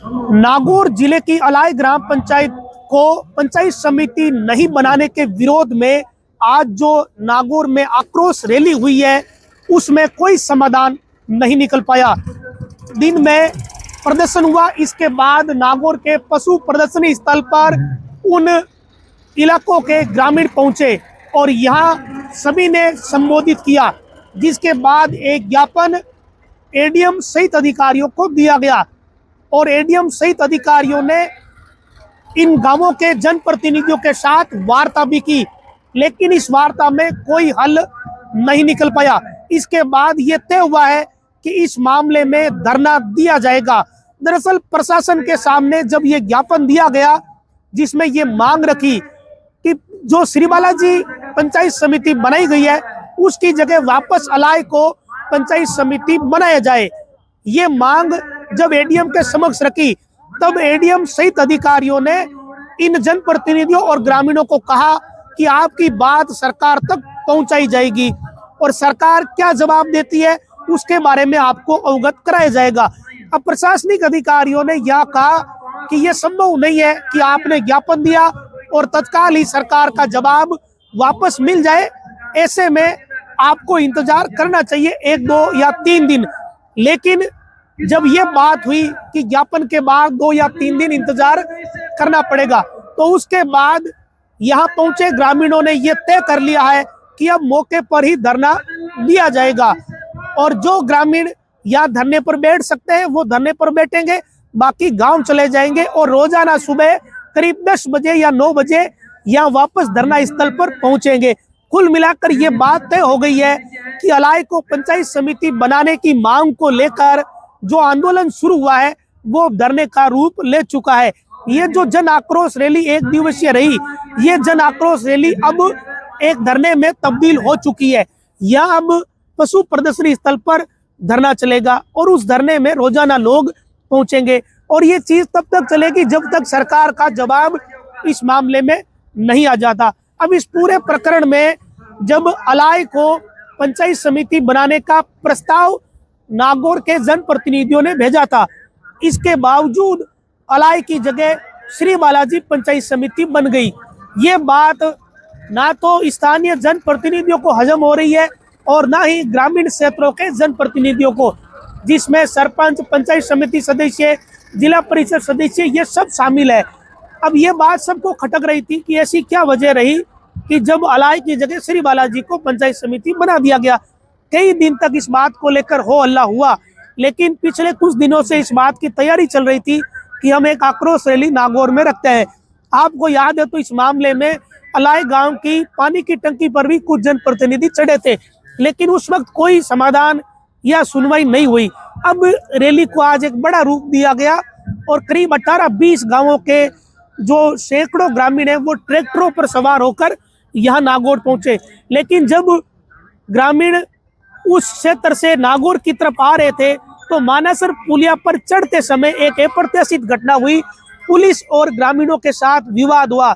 नागौर जिले की अलाई ग्राम पंचायत को पंचायत समिति नहीं बनाने के विरोध में आज जो नागौर में आक्रोश रैली हुई है उसमें कोई समाधान नहीं निकल पाया। दिन में प्रदर्शन हुआ, इसके बाद नागौर के पशु प्रदर्शनी स्थल पर उन इलाकों के ग्रामीण पहुंचे और यहां सभी ने संबोधित किया, जिसके बाद एक ज्ञापन एडीएम सहित अधिकारियों को दिया गया और एडीएम सहित अधिकारियों ने इन गांवों के जनप्रतिनिधियों के साथ वार्ता भी की, लेकिन इस वार्ता में कोई हल नहीं निकल पाया। इसके बाद ये तय हुआ है कि इस मामले में धरना दिया जाएगा। दरअसल प्रशासन के सामने जब ये ज्ञापन दिया गया जिसमें ये मांग रखी कि जो श्री बालाजी पंचायत समिति बनाई गई है उसकी जगह वापस अलाई को पंचायत समिति बनाया जाए, ये मांग जब एडीएम के समक्ष रखी तब एडीएम सहित अधिकारियों ने इन जनप्रतिनिधियों और ग्रामीणों को कहा कि आपकी बात सरकार तक पहुंचाई जाएगी और सरकार क्या जवाब देती है उसके बारे में आपको अवगत कराया जाएगा। अब प्रशासनिक अधिकारियों ने यह कहा कि यह संभव नहीं है कि आपने ज्ञापन दिया और तत्काल ही सरकार का जवाब वापस मिल जाए, ऐसे में आपको इंतजार करना चाहिए 1, 2 या 3 दिन। लेकिन जब ये बात हुई कि ज्ञापन के बाद 2 या 3 दिन इंतजार करना पड़ेगा, तो उसके बाद यहाँ पहुंचे ग्रामीणों ने ये तय कर लिया है कि अब मौके पर ही धरना दिया जाएगा और जो ग्रामीण या धरने पर बैठ सकते हैं वो धरने पर बैठेंगे, बाकी गांव चले जाएंगे और रोजाना सुबह करीब 10 बजे या 9 बजे यहाँ वापस धरना स्थल पर पहुंचेंगे। कुल मिलाकर ये बात तय हो गई है कि अलाई को पंचायत समिति बनाने की मांग को लेकर जो आंदोलन शुरू हुआ है वो धरने का रूप ले चुका है। ये जो जन आक्रोश रैली 1 दिवसीय रही, ये जन आक्रोश रैली अब एक धरने में तब्दील हो चुकी है। यहाँ अब पशु प्रदर्शनी स्थल पर धरना चलेगा और उस धरने में रोजाना लोग पहुंचेंगे और ये चीज तब तक चलेगी जब तक सरकार का जवाब इस मामले में नहीं आ जाता। अब इस पूरे प्रकरण में जब अलाई को पंचायत समिति बनाने का प्रस्ताव नागौर के जनप्रतिनिधियों ने भेजा था, इसके बावजूद अलाई की जगह श्री बालाजी पंचायत समिति बन गई। ये बात ना तो स्थानीय जनप्रतिनिधियों को हजम हो रही है और ना ही ग्रामीण क्षेत्रों के जनप्रतिनिधियों को, जिसमें सरपंच, पंचायत समिति सदस्य, जिला परिषद सदस्य, ये सब शामिल है। अब ये बात सबको खटक रही थी कि ऐसी क्या वजह रही कि जब अलाई की जगह श्री बालाजी को पंचायत समिति बना दिया गया। कई दिन तक इस बात को लेकर हो हल्ला हुआ, लेकिन पिछले कुछ दिनों से इस बात की तैयारी चल रही थी कि हम एक आक्रोश रैली नागौर में रखते हैं। आपको याद है तो इस मामले में अलाई गांव की पानी की टंकी पर भी कुछ जनप्रतिनिधि चढ़े थे, लेकिन उस वक्त कोई समाधान या सुनवाई नहीं हुई। अब रैली को आज एक बड़ा रूप दिया गया और करीब 18-20 गांवों के जो सैकड़ों ग्रामीण हैं वो ट्रैक्टरों पर सवार होकर यहाँ नागौर पहुंचे। लेकिन जब ग्रामीण उस क्षेत्र से नागौर की तरफ आ रहे थे तो मानासर पुलिया पर चढ़ते समय एक अप्रत्याशित घटना हुई। पुलिस और ग्रामीणों के साथ विवाद हुआ।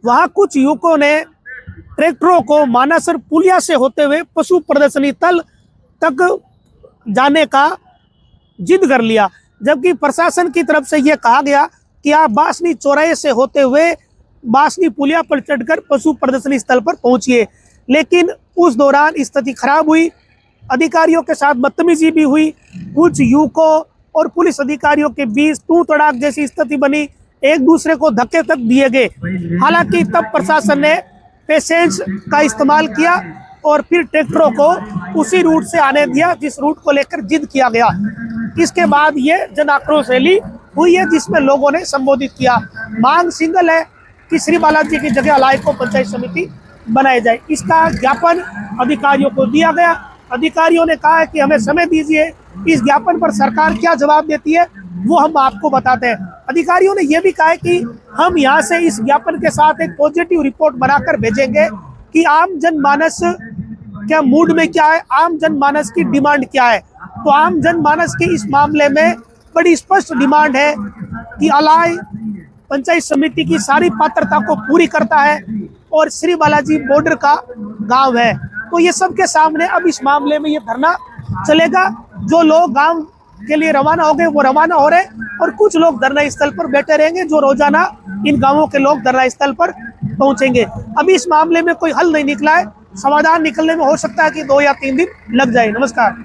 वहां कुछ युवकों ने ट्रैक्टरों को मानासर पुलिया से होते हुए पशु प्रदर्शनी स्थल तक जाने का जिद कर लिया, जबकि प्रशासन की तरफ से यह कहा गया कि आप बासनी चौराहे से होते हुए बासनी पुलिया पर चढ़कर पशु प्रदर्शनी स्थल पर पहुंचिए। लेकिन उस दौरान स्थिति खराब हुई, अधिकारियों के साथ बदतमीजी भी हुई, कुछ युवकों और पुलिस अधिकारियों के बीच तू तड़ाक जैसी स्थिति बनी, एक दूसरे को धक्के तक दिए गए। हालांकि तब प्रशासन ने पेशेंस का इस्तेमाल किया और फिर ट्रैक्टरों को उसी रूट से आने दिया जिस रूट को लेकर जिद किया गया। इसके बाद ये जन आक्रोश रैली हुई है जिसमें लोगों ने संबोधित किया। मांग सिंगल है कि श्री बालाजी की जगह अलाई को पंचायत समिति बनाया जाए। इसका ज्ञापन अधिकारियों को दिया गया। अधिकारियों ने कहा है कि हमें समय दीजिए, इस ज्ञापन पर सरकार क्या जवाब देती है वो हम आपको बताते हैं। अधिकारियों ने यह भी कहा है कि हम यहाँ से इस ज्ञापन के साथ एक पॉजिटिव रिपोर्ट बनाकर भेजेंगे कि आम जनमानस क्या मूड में क्या है, आम जनमानस की डिमांड क्या है। तो आम जनमानस की इस मामले में बड़ी स्पष्ट डिमांड है कि अलाई पंचायत समिति की सारी पात्रता को पूरी करता है और श्री बालाजी बॉर्डर का गांव है। तो ये सबके सामने अब इस मामले में ये धरना चलेगा। जो लोग गांव के लिए रवाना हो गए वो रवाना हो रहे, और कुछ लोग धरना स्थल पर बैठे रहेंगे, जो रोजाना इन गांवों के लोग धरना स्थल पर पहुंचेंगे। अभी इस मामले में कोई हल नहीं निकला है, समाधान निकलने में हो सकता है कि 2 या 3 दिन लग जाए। नमस्कार।